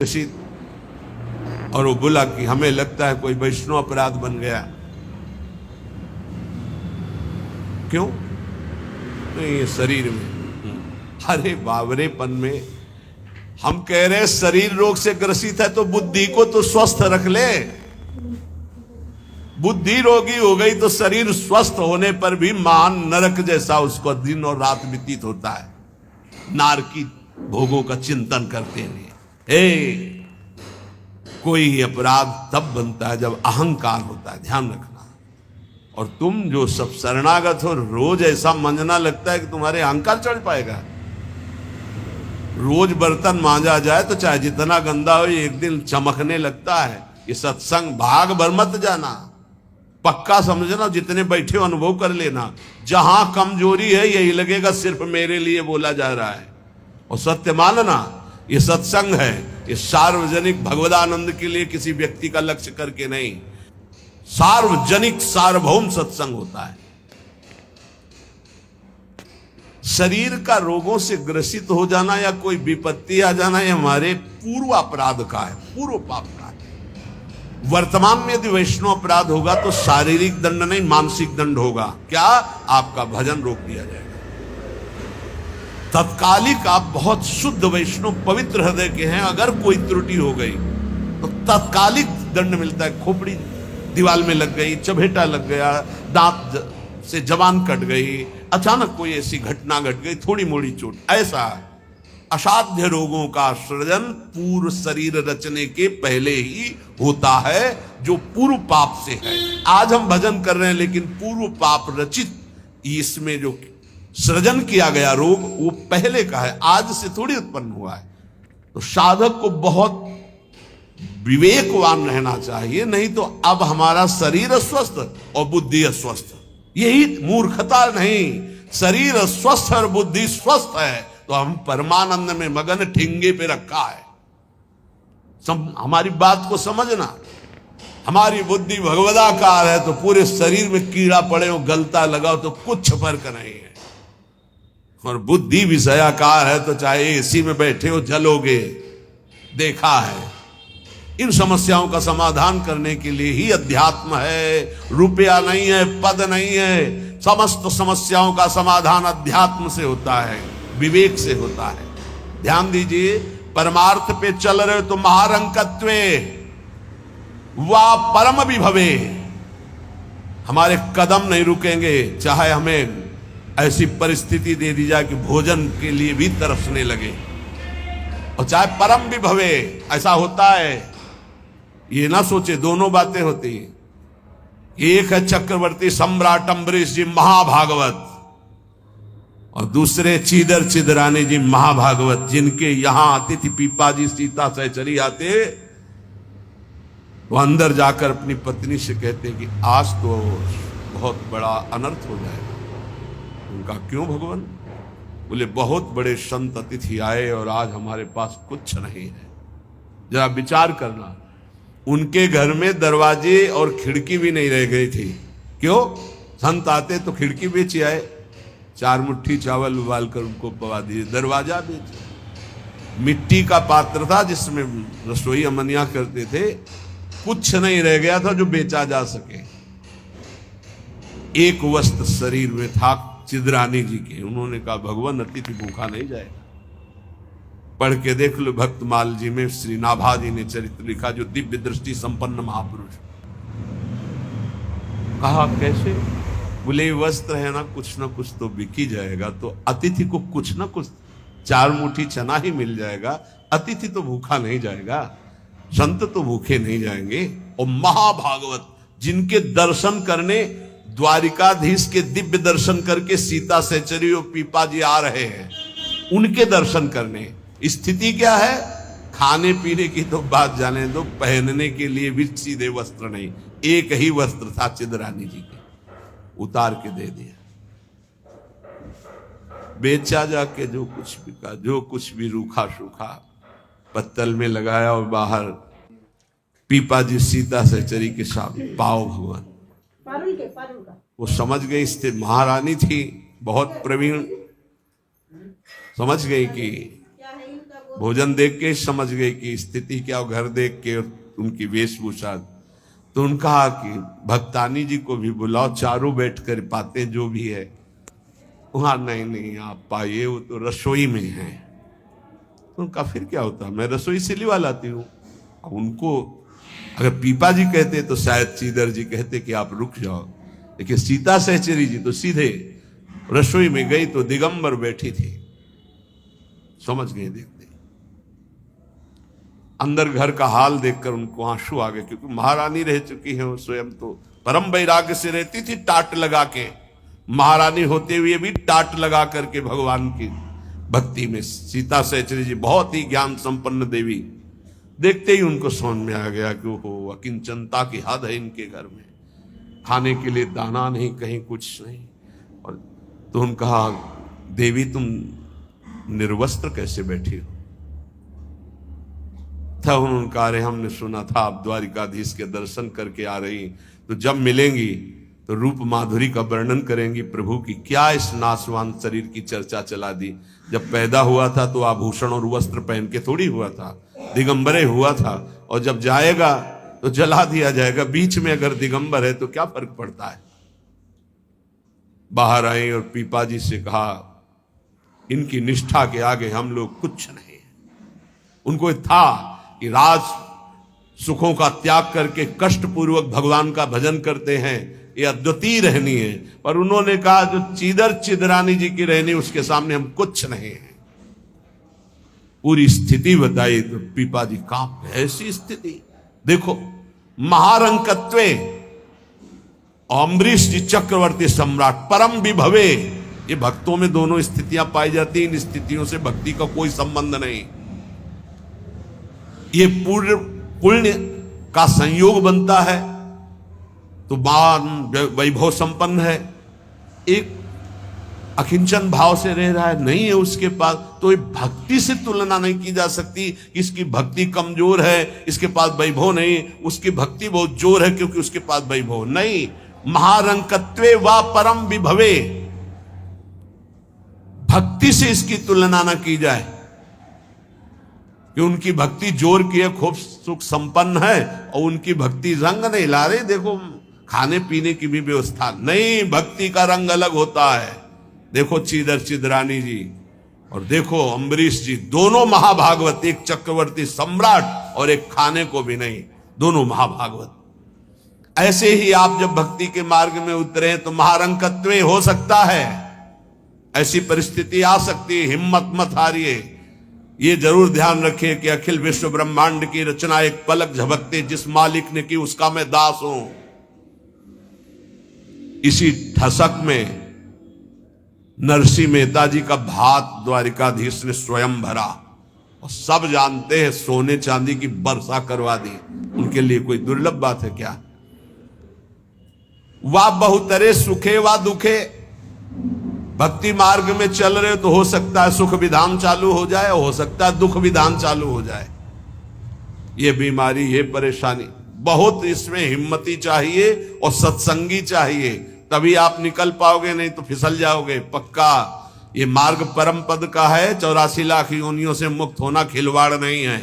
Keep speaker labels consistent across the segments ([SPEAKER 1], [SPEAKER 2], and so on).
[SPEAKER 1] और वो बोला कि हमें लगता है कोई वैष्णव अपराध बन गया। क्यों? नहीं, ये शरीर में। अरे बावरेपन में हम कह रहे शरीर रोग से ग्रसित है तो बुद्धि को तो स्वस्थ रख ले। बुद्धि रोगी हो गई तो शरीर स्वस्थ होने पर भी महान नरक जैसा उसको दिन और रात व्यतीत होता है, नारकी भोगों का चिंतन करते हुए। कोई अपराध तब बनता है जब अहंकार होता है, ध्यान रखना। और तुम जो सब शरणागत हो, रोज ऐसा मंजना लगता है कि तुम्हारे अहंकार चढ़ पाएगा। रोज बर्तन मांजा जाए तो चाहे जितना गंदा हो, एक दिन चमकने लगता है। ये सत्संग भाग भर मत जाना, पक्का समझना, जितने बैठे हो अनुभव कर लेना। जहां कमजोरी है यही लगेगा सिर्फ मेरे लिए बोला जा रहा है। और सत्य मानना, ये सत्संग है, ये सार्वजनिक भगवदानंद के लिए किसी व्यक्ति का लक्ष्य करके नहीं, सार्वजनिक सार्वभौम सत्संग होता है। शरीर का रोगों से ग्रसित हो जाना या कोई विपत्ति आ जाना, ये हमारे पूर्व अपराध का है, पूर्व पाप का है। वर्तमान में यदि वैष्णव अपराध होगा तो शारीरिक दंड नहीं, मानसिक दंड होगा। क्या? आपका भजन रोक दिया जाएगा। तत्कालिक आप बहुत शुद्ध वैष्णव पवित्र हृदय के हैं, अगर कोई त्रुटि हो गई तो तत्कालिक दंड मिलता है। खोपड़ी दीवार में लग गई, चबेटा लग गया, दांत से जबान कट गई, अचानक कोई ऐसी घटना घट गई, थोड़ी मोड़ी चोट, ऐसा असाध्य रोगों का सृजन पूर्व शरीर रचने के पहले ही होता है, जो पूर्व पाप से है। आज हम भजन कर रहे हैं, लेकिन पूर्व पाप रचित इसमें जो सृजन किया गया रोग वो पहले का है, आज से थोड़ी उत्पन्न हुआ है। तो साधक को बहुत विवेकवान रहना चाहिए, नहीं तो अब हमारा शरीर अस्वस्थ और बुद्धि अस्वस्थ, यही मूर्खता नहीं। शरीर स्वस्थ और बुद्धि स्वस्थ है तो हम परमानंद में मगन, ठिंगे पे रखा है। हमारी बात को समझना। हमारी बुद्धि भगवदाकार है तो पूरे शरीर में कीड़ा पड़े हो, गलता लगाओ तो कुछ फर्क नहीं है। और बुद्धि विषयाकार है तो चाहे एसी में बैठे हो जलोगे, देखा है। इन समस्याओं का समाधान करने के लिए ही अध्यात्म है, रुपया नहीं है, पद नहीं है। समस्त समस्याओं का समाधान अध्यात्म से होता है, विवेक से होता है। ध्यान दीजिए, परमार्थ पे चल रहे हो तो महारंकत्वे वा परम विभवे, हमारे कदम नहीं रुकेंगे, चाहे हमें ऐसी परिस्थिति दे दी जाए कि भोजन के लिए भी तरसने लगे, और चाहे परम विभवे। ऐसा होता है, ये ना सोचे दोनों बातें होती हैं। एक है चक्रवर्ती सम्राट अम्बरीश जी महाभागवत, और दूसरे चीदर चिदरानी जी महाभागवत, जिनके यहां अतिथि पीपा जी सीता सहचरी आते, वो अंदर जाकर अपनी पत्नी से कहते कि आज तो बहुत बड़ा अनर्थ हो जाएगा। उनका क्यों भगवान? बोले बहुत बड़े संत अतिथि आए और आज हमारे पास कुछ नहीं है। जरा विचार करना, उनके घर में दरवाजे और खिड़की भी नहीं रह गई थी। क्यों? संत आते तो खिड़की बेची आए, 4 मुट्ठी चावल उबाल कर उनको पवा दिए, दरवाजा बेचे। मिट्टी का पात्र था जिसमें रसोई अमनिया करते थे, कुछ नहीं रह गया था जो बेचा जा सके। एक वस्त्र शरीर में था चिदरानी जी के। उन्होंने कहा भगवान अतिथि भूखा नहीं जाएगा। पढ़ के देख लो, भक्तमाल जी में श्री नाभा जी ने चरित्र लिखा, जो दिव्य दृष्टि संपन्न महापुरुष। कहा कैसे? बोले वस्त्र है ना कुछ तो बिक ही जाएगा, तो अतिथि को कुछ ना कुछ 4 मुट्ठी चना ही मिल जाएगा। अतिथि तो भूखा नहीं जाएगा, संत तो भूखे नहीं जाएंगे। और महाभागवत, जिनके दर्शन करने द्वारिकाधीश के दिव्य दर्शन करके सीता सहचरी और पीपा जी आ रहे हैं, उनके दर्शन करने। स्थिति क्या है? खाने पीने की तो बात जाने दो, पहनने के लिए भी सीधे वस्त्र नहीं। एक ही वस्त्र था चिदरानी जी के, उतार के दे दिया। बेचा जाके जो कुछ बिका, जो कुछ भी रूखा सूखा पत्तल में लगाया, और बाहर पीपा जी सीता सहचरी के साथ पाओ भगवान। वो समझ गई, स्थिर महारानी थी, बहुत प्रवीण, समझ गई कि भोजन देख के समझ गई कि स्थिति क्या, और घर देख के उनकी वेशभूषा, तो उन्होंने कहा कि भक्तानी जी को भी बुलाओ, चारों बैठ कर पाते जो भी है। वहां नहीं नहीं आप पाइए, वो तो रसोई में है। तो उनका फिर क्या होता, मैं रसोई से लिवा लाती हूँ। अब उनको अगर पीपा जी कहते तो शायद चीदर जी कहते कि आप रुक जाओ, लेकिन सीता सहचरी जी तो सीधे रसोई में गई तो दिगंबर बैठी थी, समझ गए देखते। अंदर घर का हाल देखकर उनको आंसू आ गए, क्योंकि महारानी रह चुकी है वो स्वयं, तो परम वैराग्य से रहती थी, टाट लगा के, महारानी होते हुए भी टाट लगा करके भगवान की भक्ति में। सीता सहचरी जी बहुत ही ज्ञान संपन्न देवी, देखते ही उनको समझ में आ गया कि वो अकिंचनता की हद है इनके घर में, खाने के लिए दाना नहीं, कहीं कुछ नहीं। और तो उन्होंने कहा, देवी तुम निर्वस्त्र कैसे बैठी हो? था उन्होंने कहा, अरे हमने सुना था आप द्वारिकाधीश के दर्शन करके आ रही, तो जब मिलेंगी तो रूप माधुरी का वर्णन करेंगी प्रभु की। क्या इस नासवान शरीर की चर्चा चला दी? जब पैदा हुआ था तो आभूषण और वस्त्र पहन के थोड़ी हुआ था, दिगंबरे हुआ था, और जब जाएगा तो जला दिया जाएगा। बीच में अगर दिगंबर है तो क्या फर्क पड़ता है? बाहर आई और पीपा जी से कहा, इनकी निष्ठा के आगे हम लोग कुछ नहीं। उनको था कि राज सुखों का त्याग करके कष्ट पूर्वक भगवान का भजन करते हैं, ये अद्वितीय रहनी है, पर उन्होंने कहा जो चीदर चिदरानी जी की रहनी, उसके सामने हम कुछ नहीं है। पूरी स्थिति बताई तो पीपा जी कांप गए। ऐसी स्थिति देखो, महारंकत्वे, अम्बरीश जी चक्रवर्ती सम्राट, परम विभवे, ये भक्तों में दोनों स्थितियां पाई जाती। इन स्थितियों से भक्ति का कोई संबंध नहीं। ये पूर्ण पुण्य का संयोग बनता है तो मान वैभव संपन्न है। एक अकिंचन भाव से रह रहा है, नहीं है उसके पास, तो ये भक्ति से तुलना नहीं की जा सकती। इसकी भक्ति कमजोर है, इसके पास वैभव नहीं, उसकी भक्ति बहुत जोर है क्योंकि उसके पास वैभव नहीं। महारंकत्वे वा परम विभवे, भक्ति से इसकी तुलना ना की जाए कि उनकी भक्ति जोर की है, खूब सुख संपन्न है, और उनकी भक्ति रंग नहीं ला रही। देखो खाने पीने की भी व्यवस्था नहीं, भक्ति का रंग अलग होता है। देखो चीदर चिदरानी जी और देखो अम्बरीश जी, दोनों महाभागवत, एक चक्रवर्ती सम्राट और एक खाने को भी नहीं, दोनों महाभागवत। ऐसे ही आप जब भक्ति के मार्ग में उतरे तो महारंकत्व हो सकता है, ऐसी परिस्थिति आ सकती है, हिम्मत मत हारिए। ये जरूर ध्यान रखिए कि अखिल विश्व ब्रह्मांड की रचना एक पलक झपकते जिस मालिक ने की उसका मैं दास हूं। इसी ठसक में नरसिंह मेहता जी का भात द्वारिकाधीश ने स्वयं भरा, और सब जानते हैं सोने चांदी की वर्षा करवा दी। उनके लिए कोई दुर्लभ बात है क्या? वाह बहुतरे सुखे वा दुखे, भक्ति मार्ग में चल रहे तो हो सकता है सुख विधान चालू हो जाए, हो सकता है दुख विधान चालू हो जाए। ये बीमारी, ये परेशानी, बहुत इसमें हिम्मती चाहिए और सत्संगी चाहिए, तभी आप निकल पाओगे, नहीं तो फिसल जाओगे पक्का। ये मार्ग परम पद का है, 84 लाख योनियों से मुक्त होना खिलवाड़ नहीं है।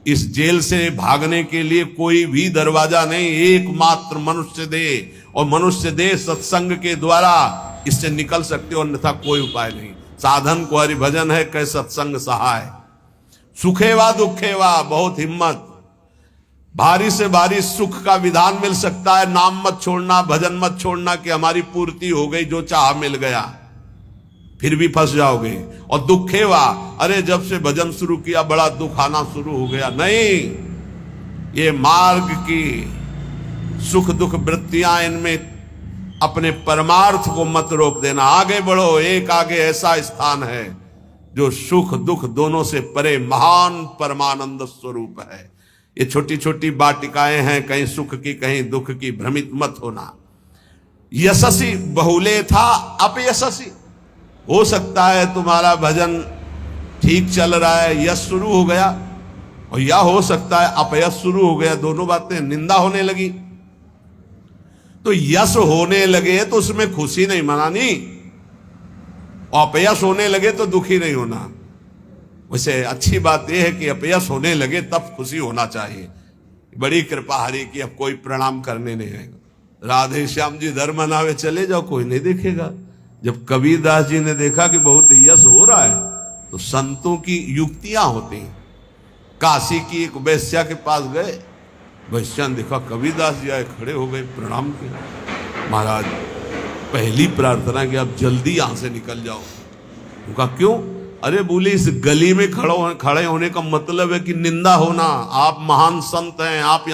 [SPEAKER 1] इस जेल से भागने के लिए कोई भी दरवाजा नहीं, एकमात्र मनुष्य दे, और मनुष्य दे सत्संग के द्वारा इससे निकल सकते हो, अन्यथा कोई उपाय नहीं। साधन को हरि भजन है, कै सत्संग सहाय। सुखेवा दुखेवा, बहुत हिम्मत, भारी से भारी सुख का विधान मिल सकता है, नाम मत छोड़ना, भजन मत छोड़ना कि हमारी पूर्ति हो गई, जो चाह मिल गया, फिर भी फंस जाओगे। और दुखेवा, अरे जब से भजन शुरू किया बड़ा दुख आना शुरू हो गया, नहीं, ये मार्ग की सुख दुख वृत्तियां, इनमें अपने परमार्थ को मत रोक देना, आगे बढ़ो। एक आगे ऐसा स्थान है जो सुख दुख दोनों से परे महान परमानंद स्वरूप है। ये छोटी छोटी वाटिकाएं हैं, कहीं सुख की कहीं दुख की, भ्रमित मत होना। यशस्वी बहुले था अपयशस्वी, हो सकता है तुम्हारा भजन ठीक चल रहा है, यश शुरू हो गया, और या हो सकता है अपयश शुरू हो गया, दोनों बातें, निंदा होने लगी। तो यश होने लगे तो उसमें खुशी नहीं मनानी, और अपयश होने लगे तो दुखी नहीं होना। वैसे अच्छी बात यह है कि अपयश होने लगे तब खुशी होना चाहिए। बड़ी कृपा हरि की, अब कोई प्रणाम करने नहीं आएगा। राधे श्याम जी धर्म मनावे चले जाओ, कोई नहीं देखेगा। जब कबीरदास जी ने देखा कि बहुत यश हो रहा है तो संतों की युक्तियां होती हैं। काशी की एक वैश्या के पास गए, वैश्या ने देखा कबीरदास जी आए, खड़े हो गए, प्रणाम किया। महाराज पहली प्रार्थना कि आप जल्दी यहां से निकल जाओ। उनका क्यों? अरे बोले इस गली में खड़े होने का मतलब है कि निंदा होना। आप महान संत हैं, आप